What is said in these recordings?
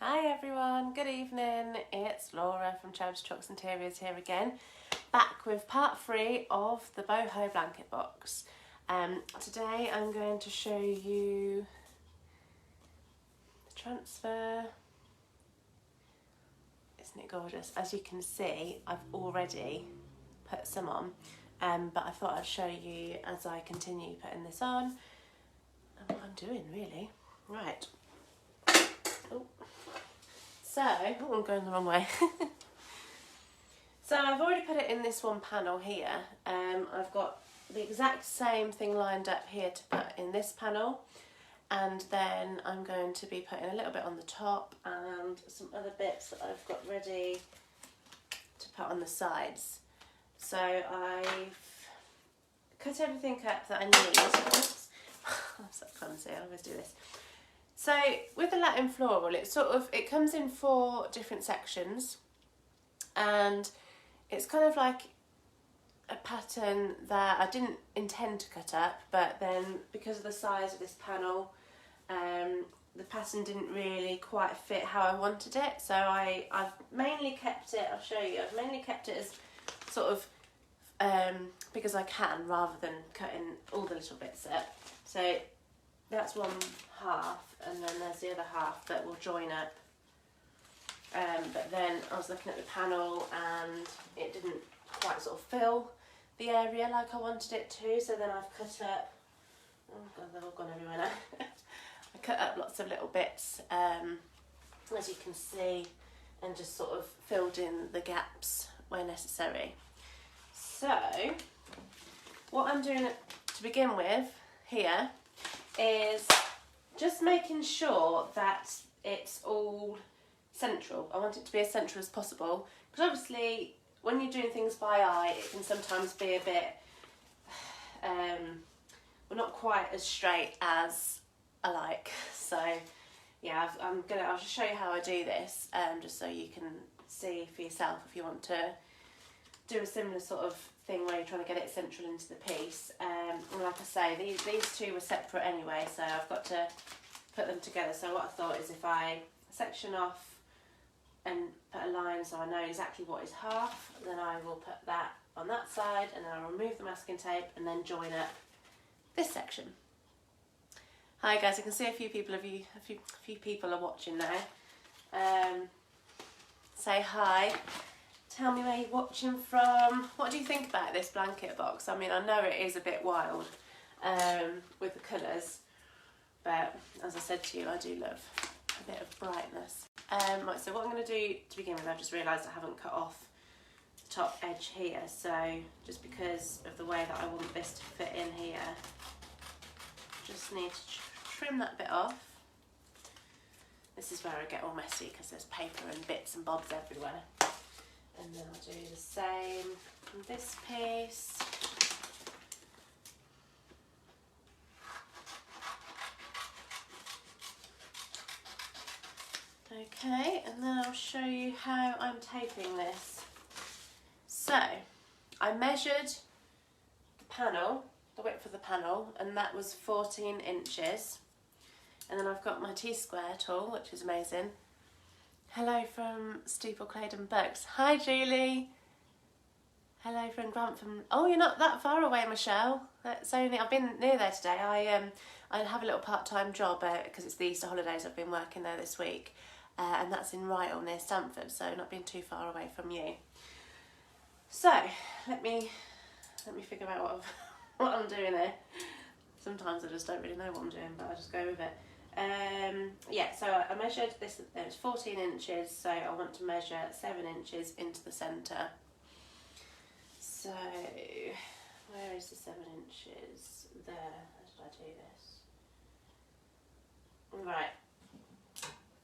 Hi everyone, good evening. It's Laura from Charity Trucks Interiors here again, back with part 3 of the Boho blanket box. Today I'm going to show you the transfer. Isn't it gorgeous? As you can see, I've already put some on, but I thought I'd show you as I continue putting this on and what I'm doing really. Right. Oh. So, I'm going the wrong way. So I've already put it in this one panel here. I've got the exact same thing lined up here to put in this panel, and then I'm going to be putting a little bit on the top and some other bits that I've got ready to put on the sides. So I've cut everything up that I need. Oops. I'm so clumsy, I always do this. So with the Latin floral, it comes in 4 different sections, and it's kind of like a pattern that I didn't intend to cut up, but then because of the size of this panel, the pattern didn't really quite fit how I wanted it. So I've mainly kept it, I'll show you, I've mainly kept it as sort of big as I can, rather than cutting all the little bits up. So that's one half, and then there's the other half that will join up. But then I was looking at the panel and it didn't quite sort of fill the area like I wanted it to, so then I've cut up, oh god, they've all gone everywhere now. I cut up lots of little bits, as you can see, and just sort of filled in the gaps where necessary. So what I'm doing to begin with here is just making sure that it's all central. I want it to be as central as possible, because obviously when you're doing things by eye it can sometimes be a bit well, not quite as straight as I like. So yeah, I'll just show you how I do this, just so you can see for yourself if you want to do a similar sort of thing where you're trying to get it central into the piece. And like I say, these two were separate anyway, so I've got to put them together. So what I thought is, if I section off and put a line so I know exactly what is half, then I will put that on that side, and then I'll remove the masking tape and then join up this section. Hi guys, I can see a few people are watching now. Say hi. Tell me where you're watching from. What do you think about this blanket box? I mean, I know it is a bit wild with the colours, but as I said to you, I do love a bit of brightness. Right, so what I'm going to do to begin with, I've just realised I haven't cut off the top edge here, so just because of the way that I want this to fit in here, just need to trim that bit off. This is where I get all messy because there's paper and bits and bobs everywhere. And then I'll do the same on this piece. Okay, and then I'll show you how I'm taping this. So, I measured the panel, the width of the panel, and that was 14 inches. And then I've got my T-square tool, which is amazing. Hello from Steeple Claydon Bucks. Hi Julie. Hello from Grantham. Oh, you're not that far away, Michelle. That's only, I've been near there today. I have a little part-time job because it's the Easter holidays. I've been working there this week, and that's in Wrightle near Stamford, so not being too far away from you. So let me figure out what I'm doing here. Sometimes I just don't really know what I'm doing, but I just go with it. Yeah, so I measured this, it was 14 inches, so I want to measure 7 inches into the centre. So, where is the 7 inches? There, how did I do this? Right,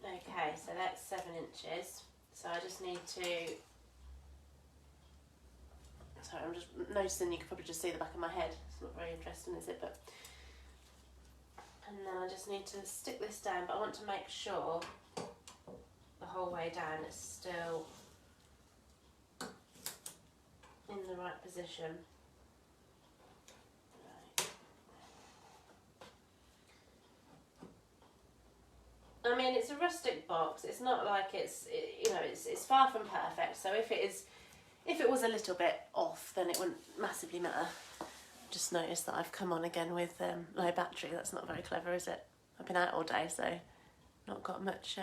okay, so that's 7 inches, so I just need to, sorry, I'm just noticing you can probably just see the back of my head. It's not very interesting, is it? But and then I just need to stick this down, but I want to make sure the whole way down it's still in the right position. Right. I mean, it's a rustic box. It's not like it's far from perfect. So if it was a little bit off, then it wouldn't massively matter. Just noticed that I've come on again with low battery. That's not very clever, is it? I've been out all day, so not got much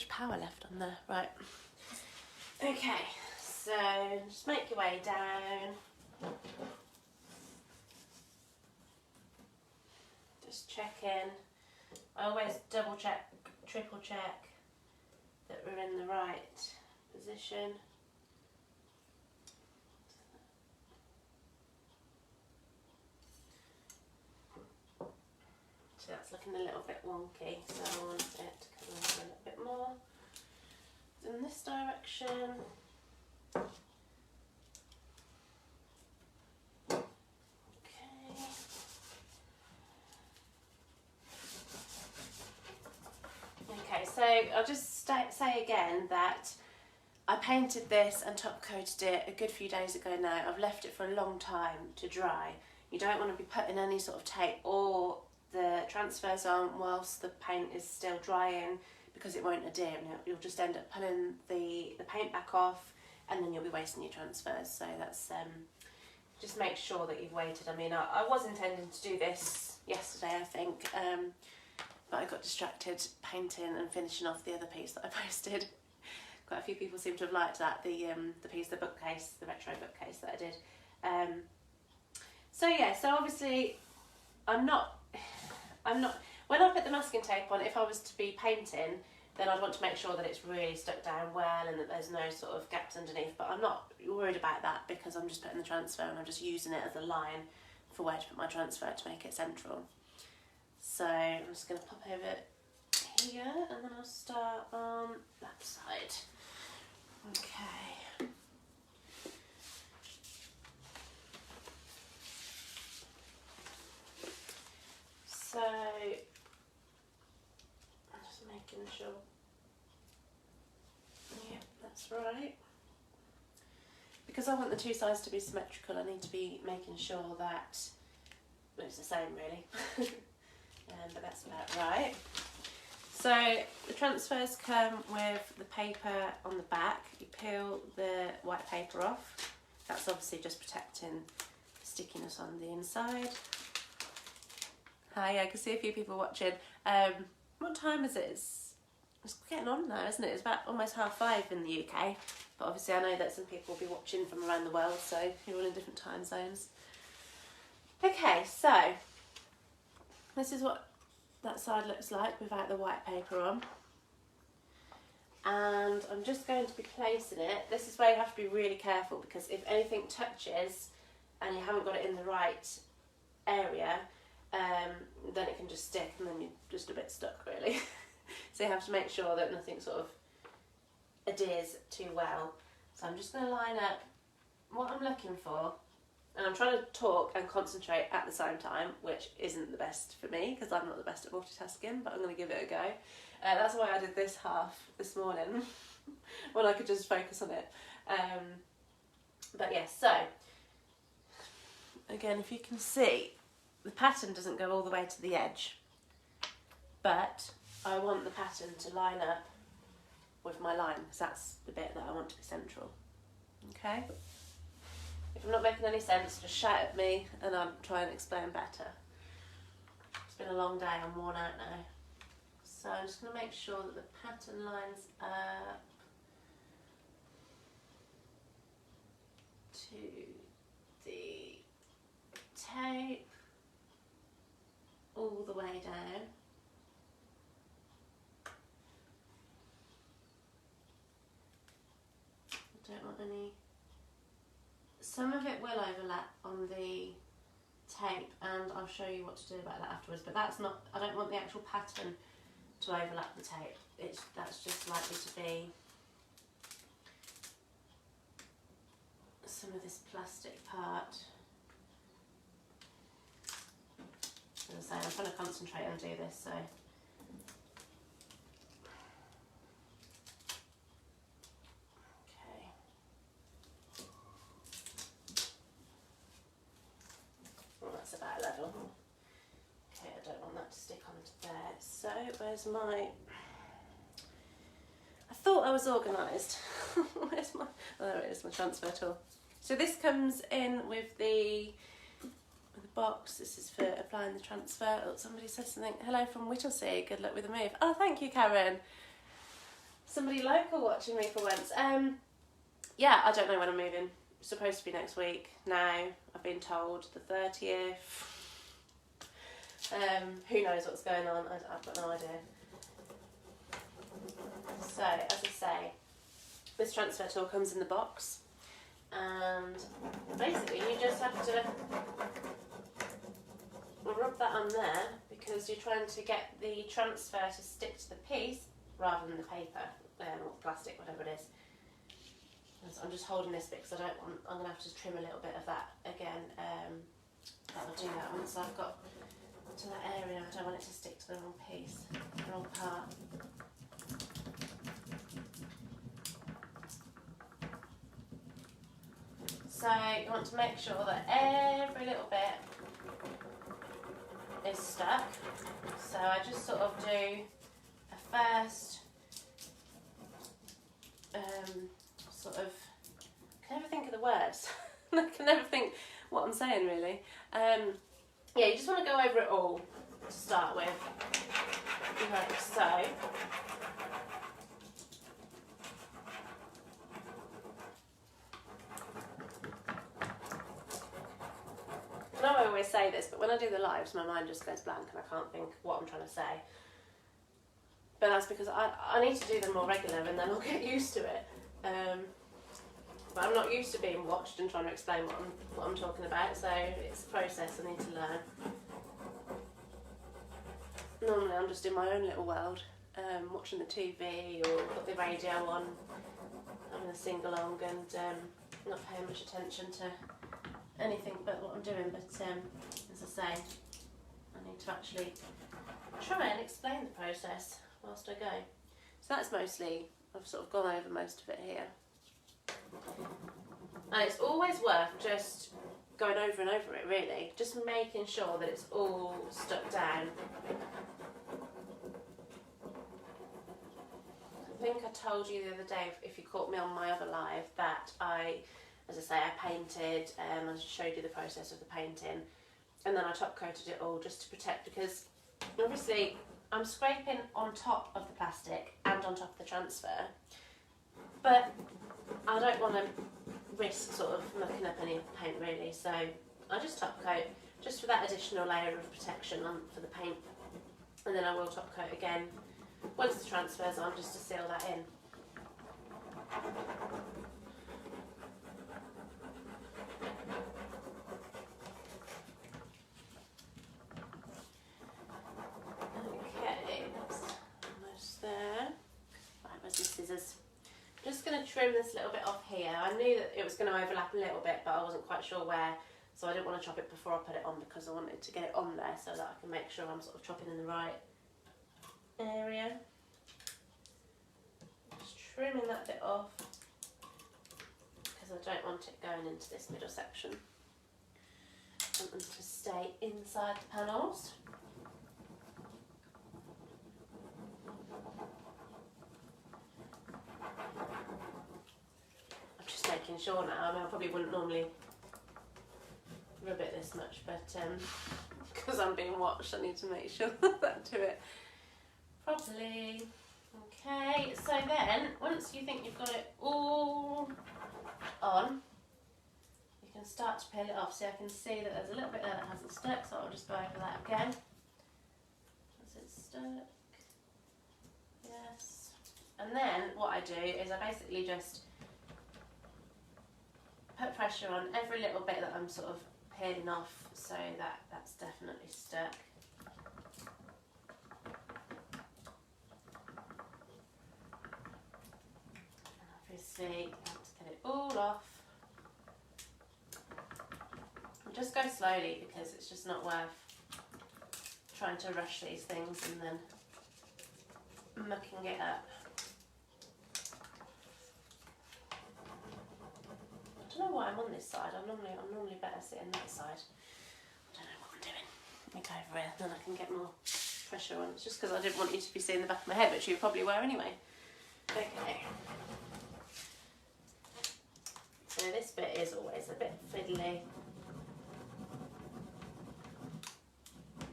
power left on there. Right. Okay, so just make your way down. Just check in. I always double check, triple check that we're in the right position. So that's looking a little bit wonky, so I want it to come over a little bit more. In this direction. Okay, so I'll just say again that I painted this and top coated it a good few days ago now. I've left it for a long time to dry. You don't want to be putting any sort of tape or the transfers on whilst the paint is still drying, because it won't adhere and you'll just end up pulling the paint back off, and then you'll be wasting your transfers. So that's just make sure that you've waited. I mean, I was intending to do this yesterday, I think, but I got distracted painting and finishing off the other piece that I posted. Quite a few people seem to have liked that, the piece, the bookcase, the retro bookcase that I did. So yeah, so obviously I'm not, when I put the masking tape on, if I was to be painting, then I'd want to make sure that it's really stuck down well and that there's no sort of gaps underneath, but I'm not worried about that because I'm just putting the transfer and I'm just using it as a line for where to put my transfer to make it central. So I'm just going to pop over here and then I'll start on that side. Okay. So I'm just making sure, yeah, that's right. Because I want the two sides to be symmetrical, I need to be making sure that it's the same really. But that's about right. So the transfers come with the paper on the back. You peel the white paper off. That's obviously just protecting the stickiness on the inside. Hi, I can see a few people watching. What time is it? It's getting on now, isn't it? It's about almost 5:30 in the UK. But obviously I know that some people will be watching from around the world, so you're all in different time zones. Okay, so this is what that side looks like without the white paper on. And I'm just going to be placing it. This is where you have to be really careful, because if anything touches and you haven't got it in the right area, then it can just stick and then you're just a bit stuck really. So you have to make sure that nothing sort of adheres too well. So I'm just going to line up what I'm looking for. And I'm trying to talk and concentrate at the same time, which isn't the best for me because I'm not the best at multitasking, but I'm going to give it a go. That's why I did this half this morning, when I could just focus on it. But yes, so, again, if you can see, the pattern doesn't go all the way to the edge, but I want the pattern to line up with my line, because that's the bit that I want to be central. Okay? If I'm not making any sense, just shout at me and I'll try and explain better. It's been a long day, I'm worn out now. So I'm just going to make sure that the pattern lines up to the tape all the way down. I don't want any. Some of it will overlap on the tape, and I'll show you what to do about that afterwards, but that's not, I don't want the actual pattern to overlap the tape. That's just likely to be some of this plastic part. As I say, I'm trying to concentrate and do this, so. About level. Okay, I don't want that to stick onto there. So where's my... I thought I was organised. Where's my... Oh, there it is, my transfer tool. So this comes in with the box. This is for applying the transfer. Oh, somebody said something. Hello from Whittlesea. Good luck with the move. Oh, thank you, Karen. Somebody local watching me for once. Yeah, I don't know when I'm moving. It's supposed to be next week. Now I've been told the 30th. Who knows what's going on? I've got no idea. So, as I say, this transfer tool comes in the box, and basically you just have to rub that on there because you're trying to get the transfer to stick to the piece rather than the paper or plastic, whatever it is. And so I'm just holding this bit because I'm going to have to trim a little bit of that again. I'll do that once I've got to that area. I don't want it to stick to the wrong piece, the wrong part. So you want to make sure that every little bit is stuck. So I just sort of do a first sort of, I can never think of the words. I can never think what I'm saying really. Yeah, you just want to go over it all to start with, like so. I know I always say this, but when I do the lives, my mind just goes blank and I can't think what I'm trying to say. But that's because I need to do them more regular and then I'll get used to it. But I'm not used to being watched and trying to explain what I'm talking about, so it's a process I need to learn. Normally I'm just in my own little world, watching the TV or got the radio on, having a sing-along and not paying much attention to anything but what I'm doing. But as I say, I need to actually try and explain the process whilst I go. So that's mostly, I've sort of gone over most of it here. And it's always worth just going over and over it really, just making sure that it's all stuck down. I think I told you the other day, if you caught me on my other live, that as I say, I painted, I showed you the process of the painting, and then I top coated it all just to protect, because obviously I'm scraping on top of the plastic and on top of the transfer, but I don't want to risk sort of mucking up any paint really, so I just top coat just for that additional layer of protection for the paint, and then I will top coat again once the transfer's on, just to seal that in. Okay, that's almost there. Right, where's my scissors? Just going to trim this little bit off here. I knew that it was going to overlap a little bit, but I wasn't quite sure where, so I didn't want to chop it before I put it on because I wanted to get it on there so that I can make sure I'm sort of chopping in the right area. Just trimming that bit off because I don't want it going into this middle section. I want them to stay inside the panels. Making sure now. I mean, I probably wouldn't normally rub it this much, but because I'm being watched, I need to make sure that I do it properly. Okay, so then once you think you've got it all on, you can start to peel it off. See, I can see that there's a little bit there that hasn't stuck, so I'll just go over that again. Has it stuck? Yes. And then what I do is I basically just put pressure on every little bit that I'm sort of peeling off so that that's definitely stuck. And obviously you have to get it all off. And just go slowly because it's just not worth trying to rush these things and then mucking it up. I don't know why I'm on this side. I'm normally better sitting that side. I don't know what I'm doing. Let me go over here, then I can get more pressure on. It's just because I didn't want you to be seeing the back of my head, which you probably were anyway. Okay. So this bit is always a bit fiddly.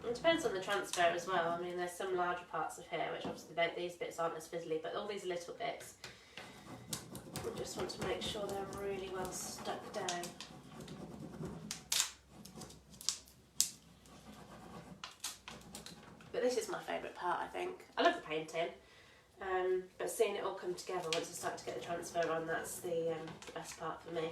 It depends on the transfer as well. I mean, there's some larger parts of here, which obviously these bits aren't as fiddly, but all these little bits, I just want to make sure they're really well stuck down. But this is my favourite part, I think. I love the painting, but seeing it all come together once I start to get the transfer on, that's the best part for me.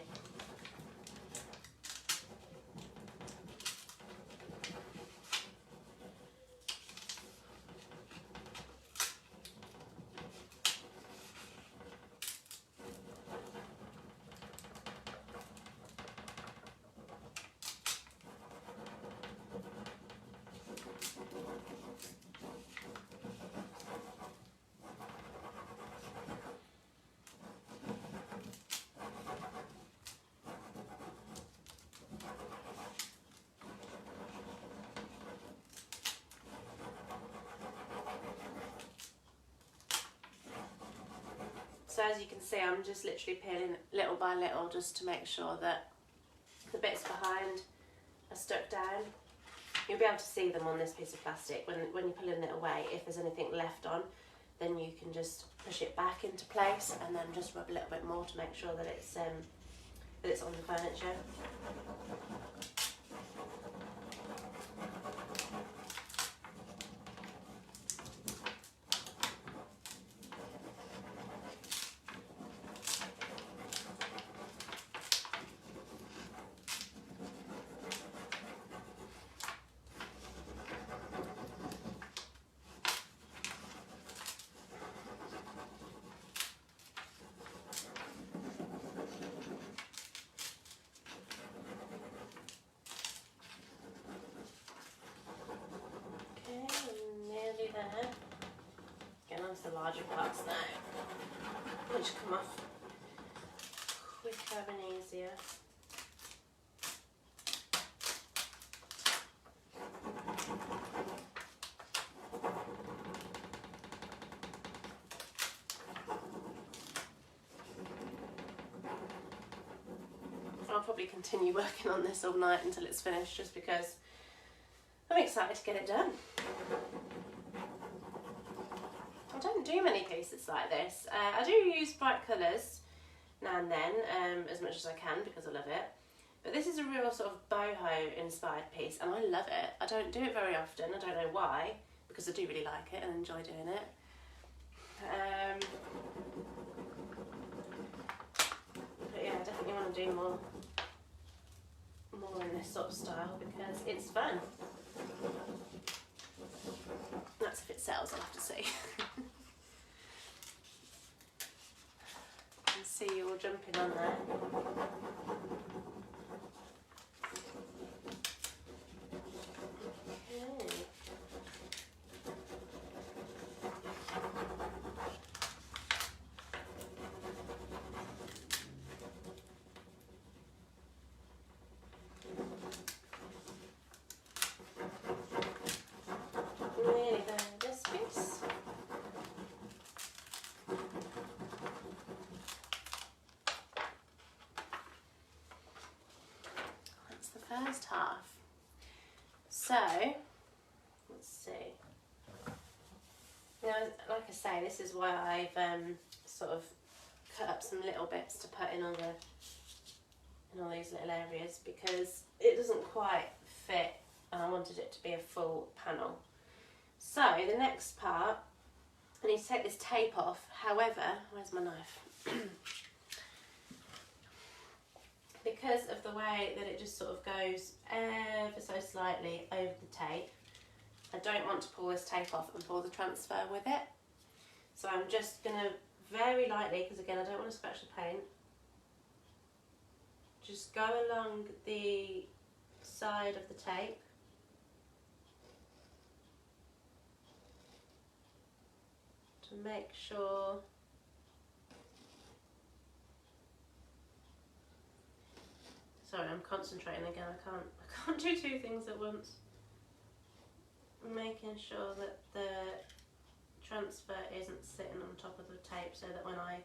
So as you can see, I'm just literally peeling little by little just to make sure that the bits behind are stuck down. You'll be able to see them on this piece of plastic when you're pulling it away. If there's anything left on, then you can just push it back into place and then just rub a little bit more to make sure that it's on the furniture. There. Getting onto the larger parts now, which come off quicker and easier. I'll probably continue working on this all night until it's finished, just because I'm excited to get it done. I don't do many pieces like this. I do use bright colours now and then, as much as I can, because I love it. But this is a real sort of boho inspired piece, and I love it. I don't do it very often. I don't know why, because I do really like it and enjoy doing it. But yeah, I definitely want to do more in this sort of style because it's fun. That's if it sells, I'll have to see. I can see you all jumping on there. Okay. Nearly there, this piece. That's the first half. So, let's see. Now, like I say, this is why I've sort of cut up some little bits to put in all these little areas, because it doesn't quite fit, and I wanted it to be a full panel. So the next part, I need to take this tape off. However, where's my knife? Because of the way that it just sort of goes ever so slightly over the tape, I don't want to pull this tape off and pull the transfer with it. So I'm just going to very lightly, because again I don't want to scratch the paint, just go along the side of the tape. To make sure sorry, I'm concentrating again. I can't do two things at once. making sure that the transfer isn't sitting on top of the tape so that when I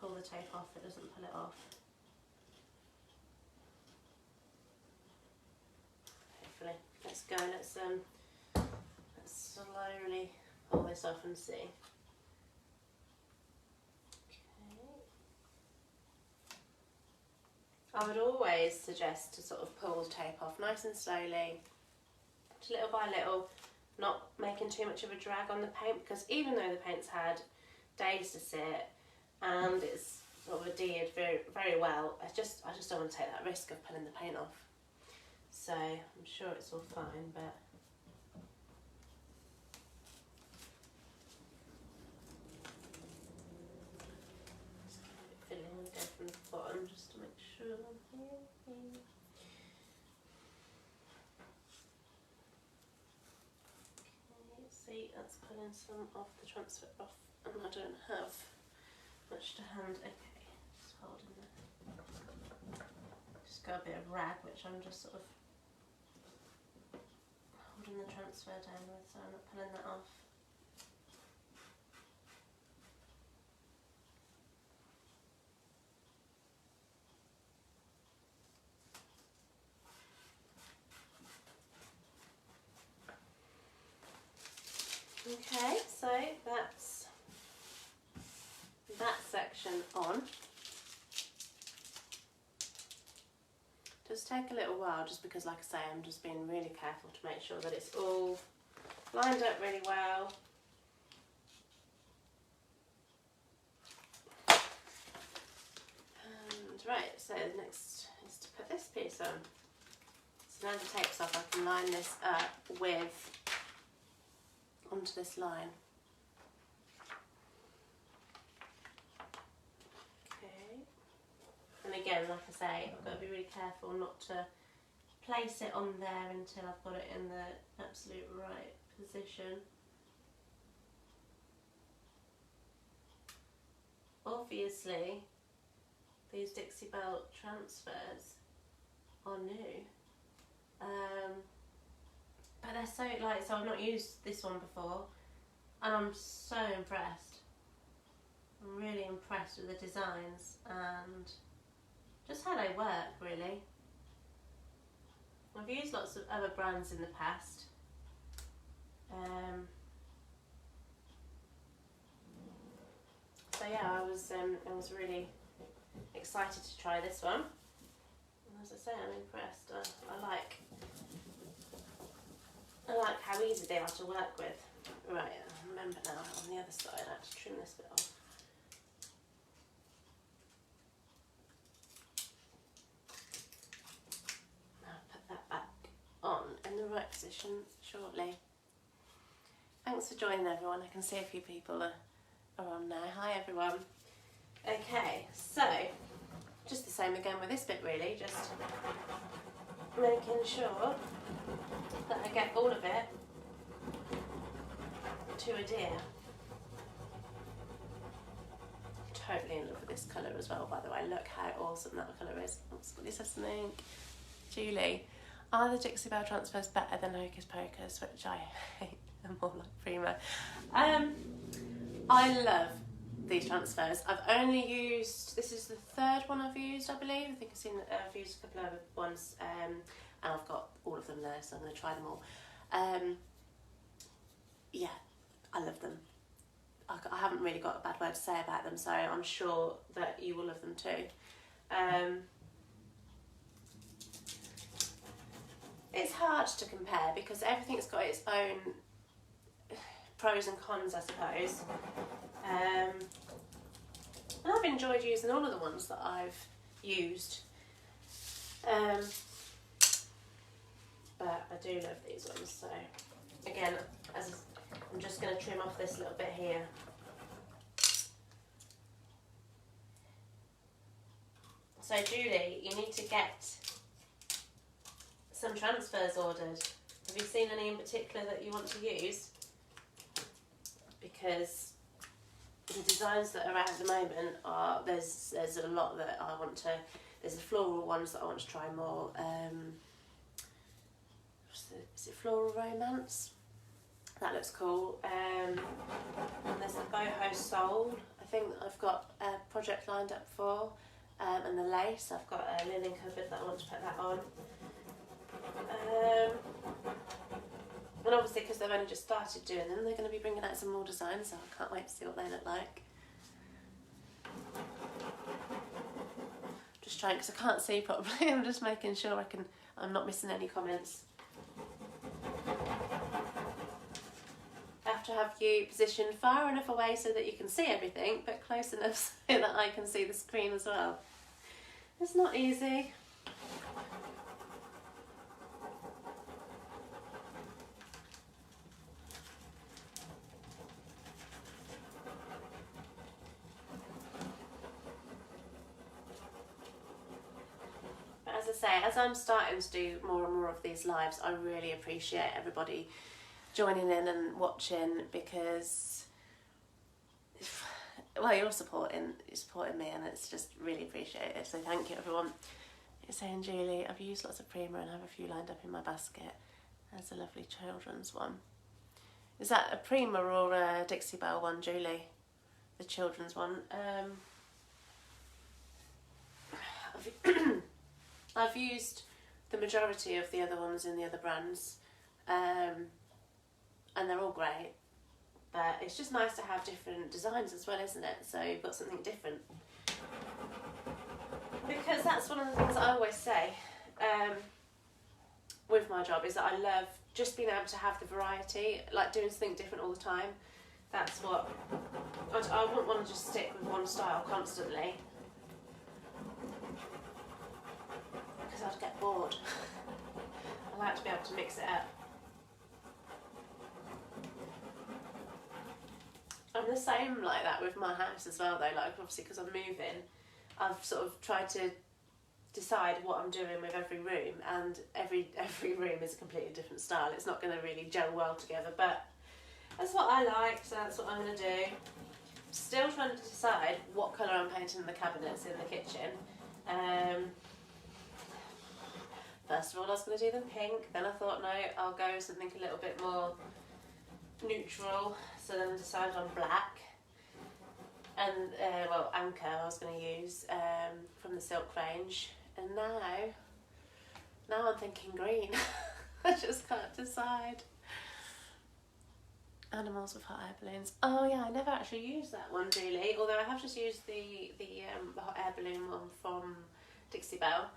pull the tape off it doesn't pull it off. Hopefully. Let's go, let's slowly pull this off and see. I would always suggest to sort of pull the tape off nice and slowly, just little by little, not making too much of a drag on the paint, because even though the paint's had days to sit and it's sort of adhered very, very well, I just don't want to take that risk of pulling the paint off. So I'm sure it's all fine, but just keep it filling and go from the bottom just to make sure. Okay, see, that's pulling some of the transfer off, and I don't have much to hand. Okay, just holding the, just got a bit of rag which I'm just sort of holding the transfer down with, so I'm not pulling that off. Okay, so that's that section on. Does take a little while just because, like I say, I'm just being really careful to make sure that it's all lined up really well. And right, so the next is to put this piece on. So now the tape's off, I can line this up with onto this line. Okay. And again, like I say, I've got to be really careful not to place it on there until I've got it in the absolute right position. Obviously, these Dixie Belle transfers are new. But they're so light, so I've not used this one before, and I'm so impressed. I'm really impressed with the designs and just how they work, really. I've used lots of other brands in the past. So yeah, I was really excited to try this one. And as I say, I'm impressed. I like how easy they are to work with. Right, I remember now on the other side I had to trim this bit off. I'll put that back on in the right position shortly. Thanks for joining everyone. I can see a few people are on now. Hi everyone. Okay, so just the same again with this bit really, just making sure that I get all of it to adhere. Totally in love with this colour as well, by the way. Look how awesome that colour is. Somebody said something. Julie, are the Dixie Belle transfers better than Hocus Pocus, which I hate? I'm more like Prima. I love these transfers. I've only used, this is the third one I've used, I believe. I think I've used a couple of other ones, and I've got all of them there, so I'm going to try them all. Yeah, I love them. I haven't really got a bad word to say about them, so I'm sure that you will love them too. It's hard to compare because everything's got its own pros and cons, I suppose. And I've enjoyed using all of the ones that I've used. But I do love these ones, so again, I'm just going to trim off this little bit here. So Julie, you need to get some transfers ordered. Have you seen any in particular that you want to use? Because the designs that are out at the moment are, there's a lot that I want to, there's the floral ones that I want to try more. What's is it Floral Romance? That looks cool. And there's the Boho Soul. I think that I've got a project lined up for. And the lace, I've got a linen cupboard that I want to put that on. And obviously because they've only just started doing them, they're going to be bringing out some more designs, so I can't wait to see what they look like. Just trying, because I can't see properly, I'm just making sure I'm not missing any comments. I have to have you positioned far enough away so that you can see everything, but close enough so that I can see the screen as well. It's not easy. But as I say, as I'm starting to do more and more of these lives, I really appreciate everybody joining in and watching, because well, you're supporting me, and it's just really appreciated, so thank you everyone. It's saying, Julie, I've used lots of Prima and have a few lined up in my basket. There's a lovely children's one. Is that a Prima or a Dixie Belle one, Julie? The children's one. I've used the majority of the other ones in the other brands, and they're all great. But it's just nice to have different designs as well, isn't it? So you've got something different. Because that's one of the things I always say with my job, is that I love just being able to have the variety, like doing something different all the time. That's what, I wouldn't want to just stick with one style constantly, because I'd get bored. I like to be able to mix it up. I'm the same like that with my house as well though, like obviously because I'm moving, I've sort of tried to decide what I'm doing with every room, and every room is a completely different style. It's not going to really gel well together, but that's what I like, so that's what I'm going to do. Still trying to decide what colour I'm painting the cabinets in the kitchen. First of all I was going to do them pink, then I thought no, I'll go with something a little bit more neutral, so then I decided on black, and well, Anchor I was going to use from the Silk range, and now I'm thinking green. I just can't decide. Animals with hot air balloons. Oh yeah, I never actually used that one really, although I have just used the hot air balloon one from Dixie Belle,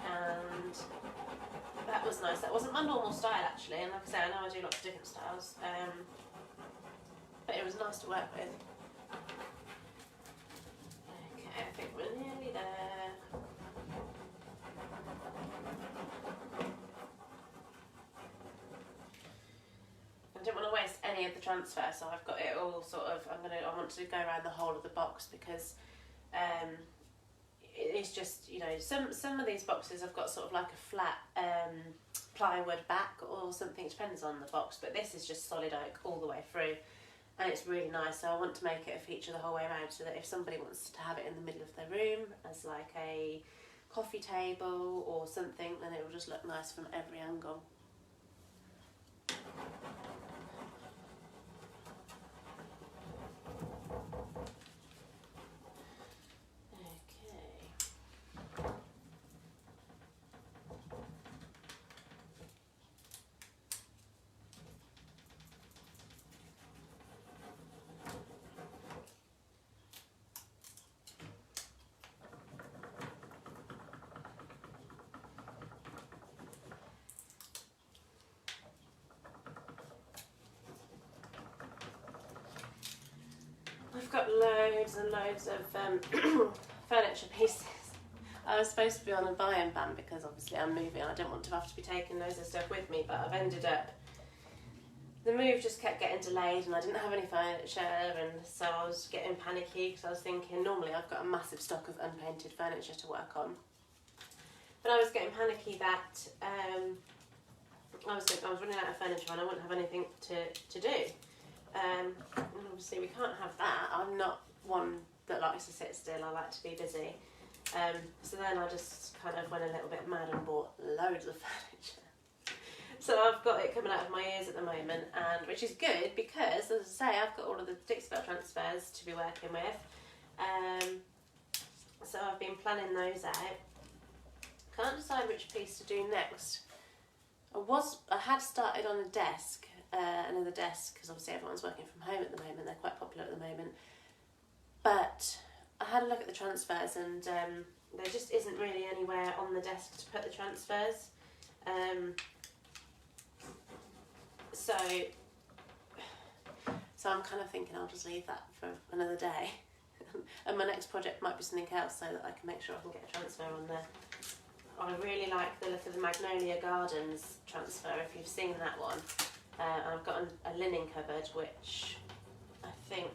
and that was nice. That wasn't my normal style actually, and like I say, I know I do lots of different styles, but it was nice to work with. Okay, I think we're nearly there. I didn't want to waste any of the transfer, so I've got it all sort of, I want to go around the whole of the box, because it's just, you know, some of these boxes have got sort of like a flat plywood back or something, it depends on the box, but this is just solid oak all the way through, and it's really nice. So I want to make it a feature the whole way around, so that if somebody wants to have it in the middle of their room as like a coffee table or something, then it will just look nice from every angle. I've got loads and loads of furniture pieces. I was supposed to be on a buy-in ban because obviously I'm moving. I don't want to have to be taking loads of stuff with me, but I've ended up, the move just kept getting delayed and I didn't have any furniture, and so I was getting panicky because I was thinking normally I've got a massive stock of unpainted furniture to work on. But I was getting panicky that I was running out of furniture and I wouldn't have anything to do. And obviously we can't have that. I'm not one that likes to sit still, I like to be busy. So then I just kind of went a little bit mad and bought loads of furniture. So I've got it coming out of my ears at the moment, and which is good because, as I say, I've got all of the Dixie Belle transfers to be working with. So I've been planning those out. Can't decide which piece to do next. I had started on a desk, another desk, because obviously everyone's working from home at the moment. They're quite popular at the moment. But I had a look at the transfers, and there just isn't really anywhere on the desk to put the transfers. So I'm kind of thinking I'll just leave that for another day. And my next project might be something else so that I can make sure I can get a transfer on there. I really like the look of the Magnolia Gardens transfer, if you've seen that one. I've got a linen cupboard, which I think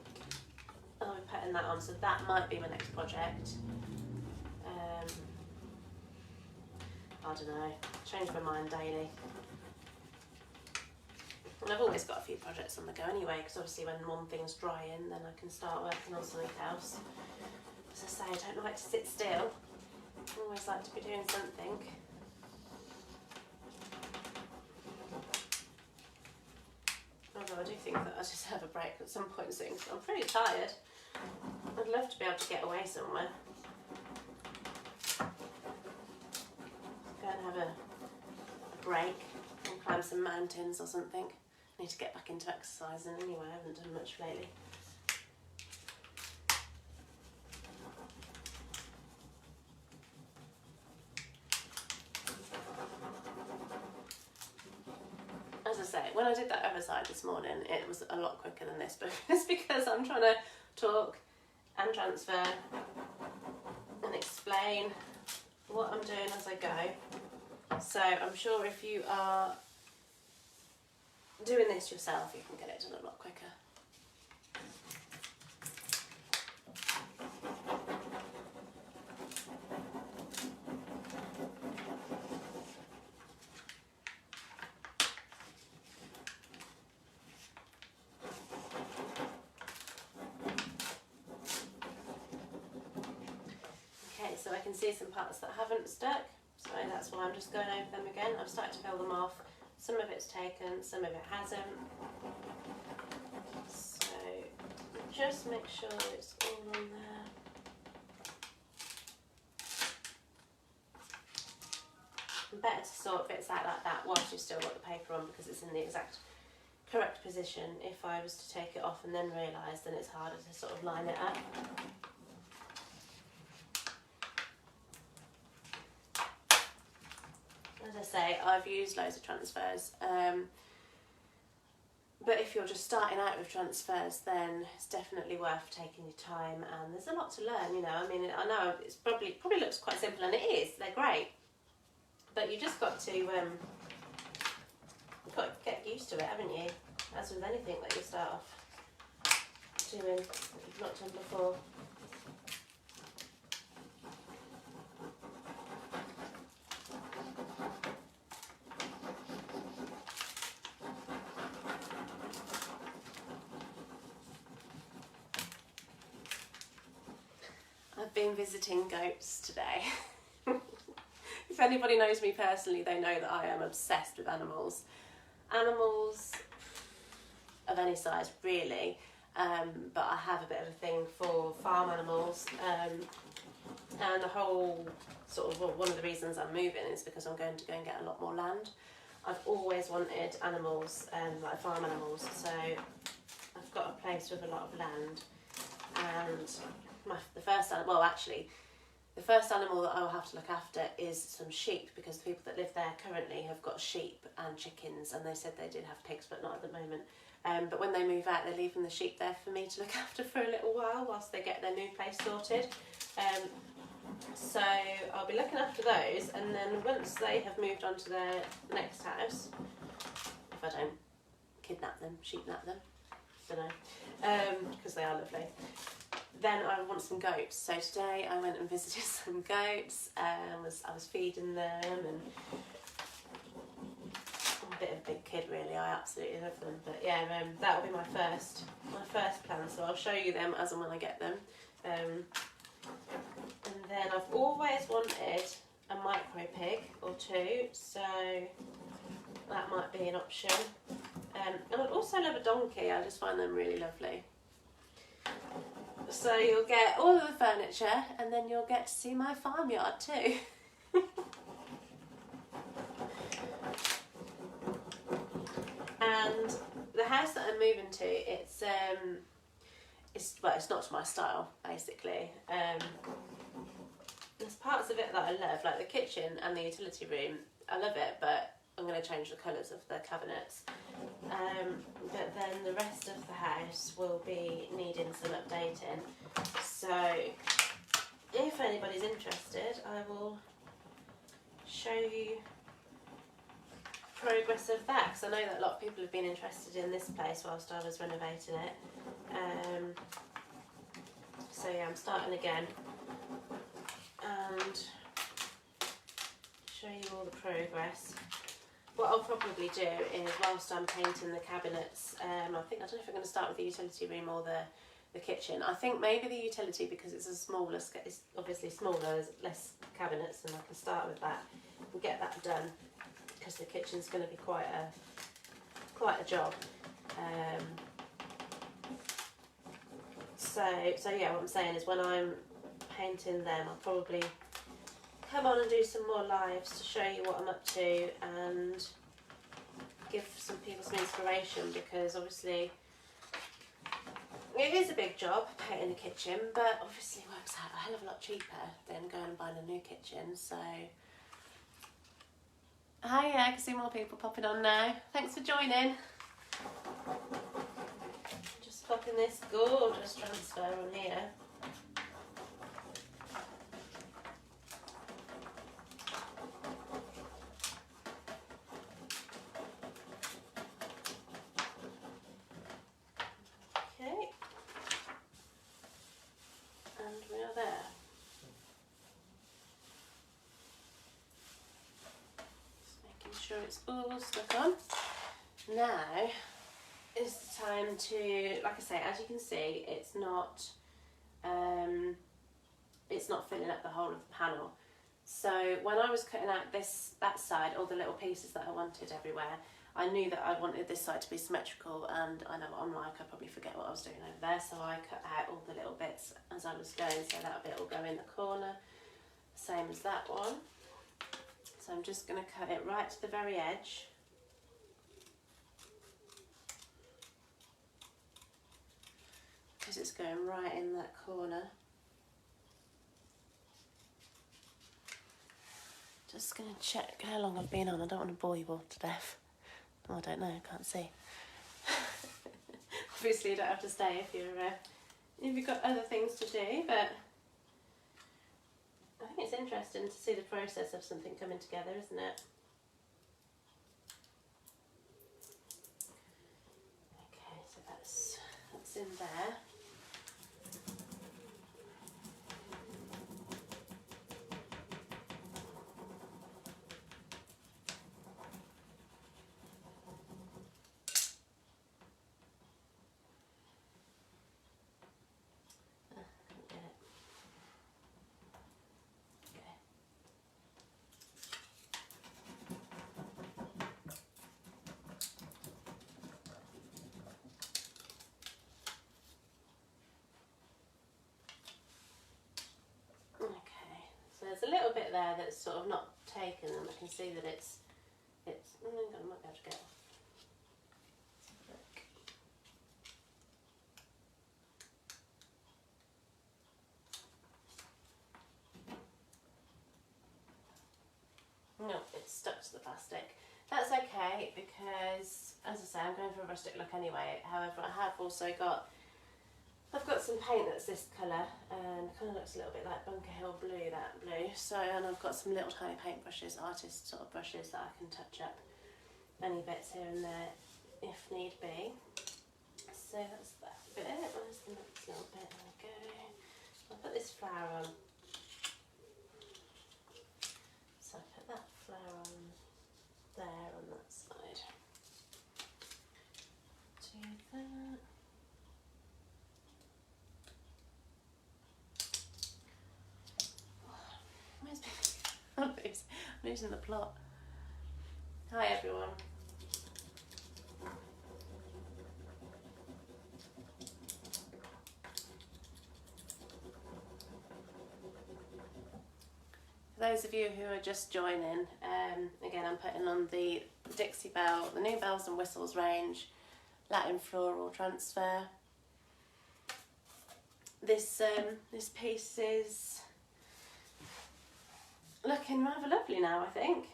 I'll be putting that on, so that might be my next project. I don't know, change my mind daily. And I've always got a few projects on the go anyway, because obviously when one thing's drying, then I can start working on something else. As I say, I don't like to sit still. I always like to be doing something. Although I do think that I deserve a break at some point soon, because I'm pretty tired. I'd love to be able to get away somewhere. Go and have a break and climb some mountains or something. I need to get back into exercising anyway, I haven't done much lately. As I say, when I did that other side this morning, it was a lot quicker than this, but it's because I'm trying to talk and transfer and explain what I'm doing as I go. So I'm sure if you are doing this yourself, you can get it done a lot quicker. Okay, so I can see some parts that haven't stuck, so that's why I'm just going over them again. I've started to peel them off. Some of it's taken, some of it hasn't. So just make sure it's all on there. Better to sort bits out like that whilst you've still got the paper on, because it's in the exact correct position. If I was to take it off and then realise, then it's harder to sort of line it up. As I say, I've used loads of transfers, but if you're just starting out with transfers, then it's definitely worth taking your time, and there's a lot to learn, you know. I mean, I know it's probably looks quite simple, and it is, they're great, but you just got to get used to it, haven't you? As with anything that you start off doing that you've not done before. I've been visiting goats today. If anybody knows me personally, they know that I am obsessed with animals. Animals of any size, really, but I have a bit of a thing for farm animals, and the whole sort of, well, one of the reasons I'm moving is because I'm going to go and get a lot more land. I've always wanted animals, like farm animals, so I've got a place with a lot of land, and the first animal that I will have to look after is some sheep, because the people that live there currently have got sheep and chickens, and they said they did have pigs, but not at the moment. But when they move out, they're leaving the sheep there for me to look after for a little while whilst they get their new place sorted. So I'll be looking after those, and then once they have moved on to their next house, if I don't kidnap them, sheepnap them, don't know, because they are lovely, then I want some goats. So today I went and visited some goats, I was feeding them, and I'm a bit of a big kid really, I absolutely love them, but yeah, that will be my first plan, so I'll show you them as and when I get them. And then I've always wanted a micro pig or two, so that might be an option. And I'd also love a donkey, I just find them really lovely. So you'll get all of the furniture and then you'll get to see my farmyard too. And the house that I'm moving to, it's not to my style, basically. There's parts of it that I love, like the kitchen and the utility room. I love it, but I'm going to change the colours of the cabinets. But then the rest of the house will be needing some updating. So if anybody's interested, I will show you progress of that, because I know that a lot of people have been interested in this place whilst I was renovating it. So yeah, I'm starting again and show you all the progress. What I'll probably do is, whilst I'm painting the cabinets, I don't know if I'm going to start with the utility room or the kitchen. I think maybe the utility, because it's it's obviously smaller, there's less cabinets, and I can start with that and get that done, because the kitchen's going to be quite a job. So yeah, what I'm saying is, when I'm painting them, I'll probably come on and do some more lives to show you what I'm up to and give some people some inspiration, because obviously it is a big job painting the kitchen, but obviously it works out a hell of a lot cheaper than going and buying a new kitchen. So hi, yeah, I can see more people popping on now. Thanks for joining. Just popping this gorgeous transfer on here. Okay. And we are there. Sure it's all stuck on. Now is the time to, like I say, as you can see, it's not filling up the whole of the panel. So when I was cutting out that side, all the little pieces that I wanted everywhere, I knew that I wanted this side to be symmetrical, and I know what I'm like, I probably forget what I was doing over there, so I cut out all the little bits as I was going, so that bit will go in the corner, same as that one. So I'm just going to cut it right to the very edge. Because it's going right in that corner. Just going to check how long I've been on. I don't want to bore you all to death. Oh, I don't know, I can't see. Obviously you don't have to stay if you've got other things to do, but I think it's interesting to see the process of something coming together, isn't it? Okay, so that's in there. There's a little bit there that's sort of not taken, and I can see that it's I might be able to get off. No, it's stuck to the plastic. That's okay, because as I say, I'm going for a rustic look anyway. However, I've got some paint that's this colour, and it kind of looks a little bit like Bunker Hill blue, that blue. So, and I've got some little tiny paint brushes, artist sort of brushes, that I can touch up any bits here and there if need be. So that's that bit. Where's the next little bit? There we go. I'll put this flower on. So I put that flower on there on that side. Do that. I'm losing the plot. Hi everyone. For those of you who are just joining, again I'm putting on the Dixie Belle, the new Bells and Whistles range, Latin Floral Transfer. This piece is looking rather lovely now, I think.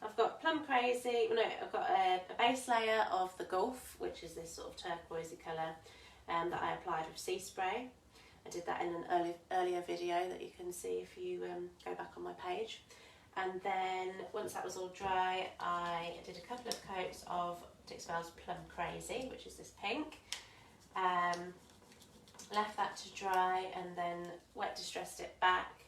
I've got Plum Crazy, no, I've got a base layer of the Gulf, which is this sort of turquoisey colour that I applied with sea spray. I did that in an earlier video that you can see if you go back on my page. And then once that was all dry, I did a couple of coats of Dixie Belle's Plum Crazy, which is this pink. Left that to dry and then wet distressed it back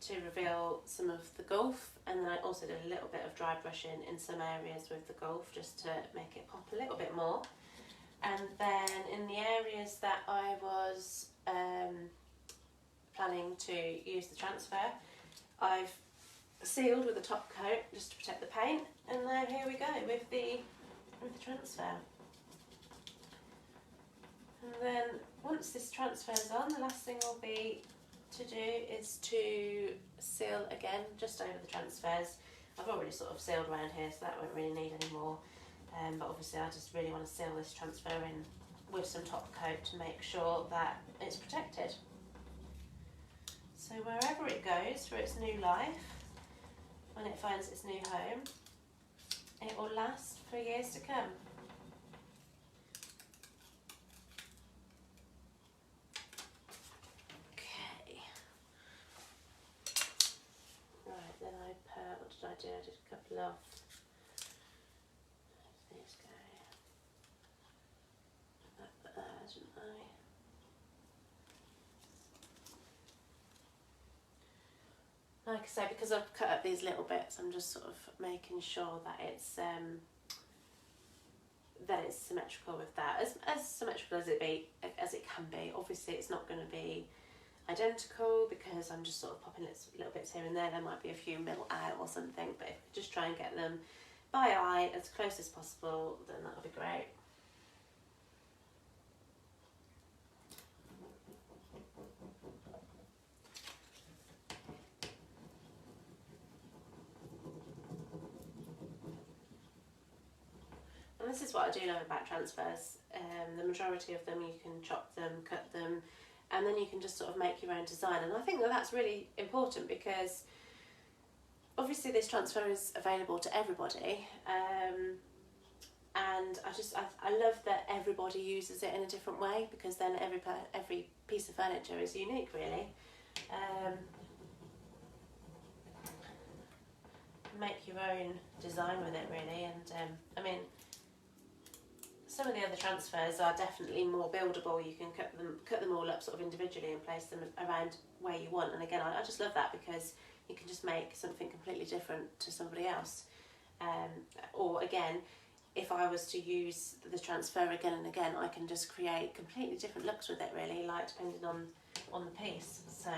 to reveal some of the Gulf, and then I also did a little bit of dry brushing in some areas with the Gulf just to make it pop a little bit more. And then in the areas that I was planning to use the transfer, I've sealed with a top coat just to protect the paint, and then here we go with the transfer. And then once this transfers on, the last thing will be to do is to seal again just over the transfers. I've already sort of sealed around here, so that won't really need any more. But obviously I just really want to seal this transfer in with some top coat to make sure that it's protected. So wherever it goes for its new life, when it finds its new home, it will last for years to come. Okay. Right, then what did I do? I did a couple of these go. That there, didn't I? Like I say, because I've cut up these little bits, I'm just sort of making sure that it's symmetrical with that, as symmetrical as it can be. Obviously, it's not going to be identical because I'm just sort of popping little bits here and there. There might be a few mil out or something, but if you just try and get them by eye as close as possible, then that'll be great. And this is what I do love about transfers. The majority of them you can chop them, cut them, and then you can just sort of make your own design. And I think that that's really important because obviously this transfer is available to everybody, and I love that everybody uses it in a different way, because then every piece of furniture is unique, really. Make your own design with it, really. And I mean, some of the other transfers are definitely more buildable. You can cut them all up sort of individually and place them around where you want. And again, I just love that because you can just make something completely different to somebody else. Or again, if I was to use the transfer again and again, I can just create completely different looks with it, really, like depending on the piece. So.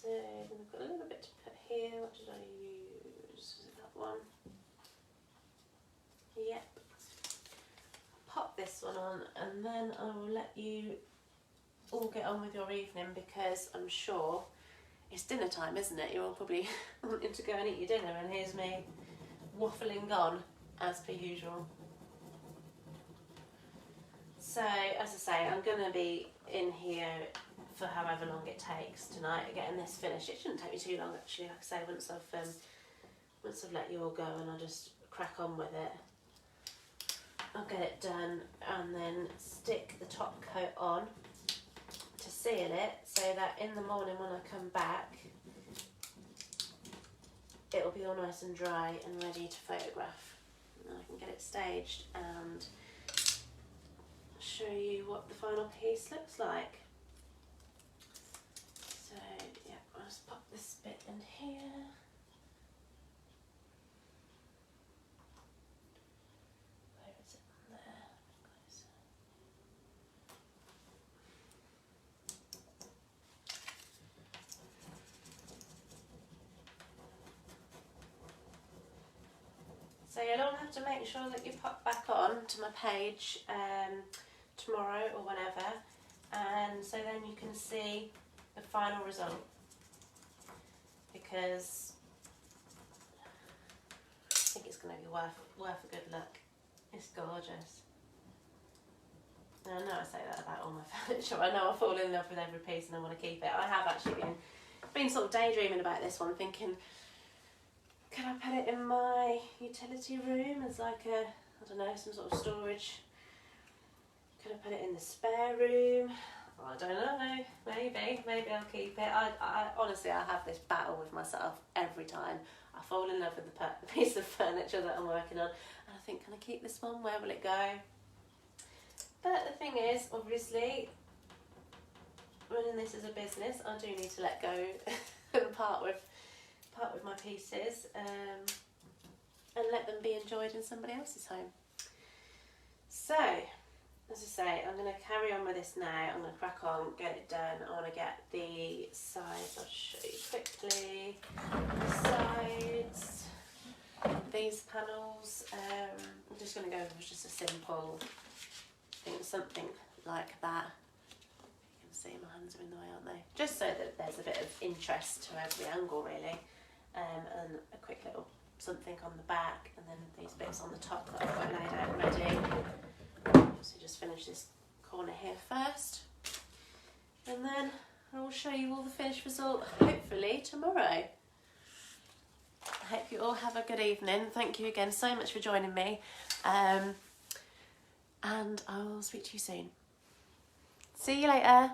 So then I've got a little bit to put here. What did I use? Is it that one? Yep. Pop this one on, and then I will let you all get on with your evening, because I'm sure it's dinner time, isn't it? You're all probably wanting to go and eat your dinner, and here's me waffling on as per usual. So as I say, I'm going to be in here for however long it takes tonight getting this finished. It shouldn't take me too long, actually. Like I say, once I've let you all go and I'll just crack on with it, I'll get it done and then stick the top coat on to seal it, so that in the morning when I come back, it'll be all nice and dry and ready to photograph. And I can get it staged and show you what the final piece looks like. So yeah, I'll just pop this bit in here. Where is it? There. So you'll all have to make sure that you pop back on to my page tomorrow or whenever, and so then you can see the final result, because I think it's going to be worth a good look. It's gorgeous. Now, I know I say that about all my furniture. I know I fall in love with every piece and I want to keep it. I have actually been sort of daydreaming about this one, thinking, can I put it in my utility room as like a, I don't know, some sort of storage? Could I put it in the spare room? I don't know. Maybe I'll keep it. I honestly, I have this battle with myself every time. I fall in love with the piece of furniture that I'm working on, and I think, can I keep this one? Where will it go? But the thing is, obviously, running this as a business, I do need to let go and part with my pieces, and let them be enjoyed in somebody else's home. So, as I say, I'm going to carry on with this now. I'm going to crack on, get it done. I want to get the sides, I'll show you quickly. The sides, these panels, I'm just going to go with just a simple thing, something like that. You can see my hands are in the way, aren't they? Just so that there's a bit of interest to every angle, really. And a quick little something on the back, and then these bits on the top that I've got laid out ready. So just finish this corner here first, and then I will show you all the finished result hopefully tomorrow. I hope you all have a good evening. Thank you again so much for joining me, and I'll speak to you soon. See you later.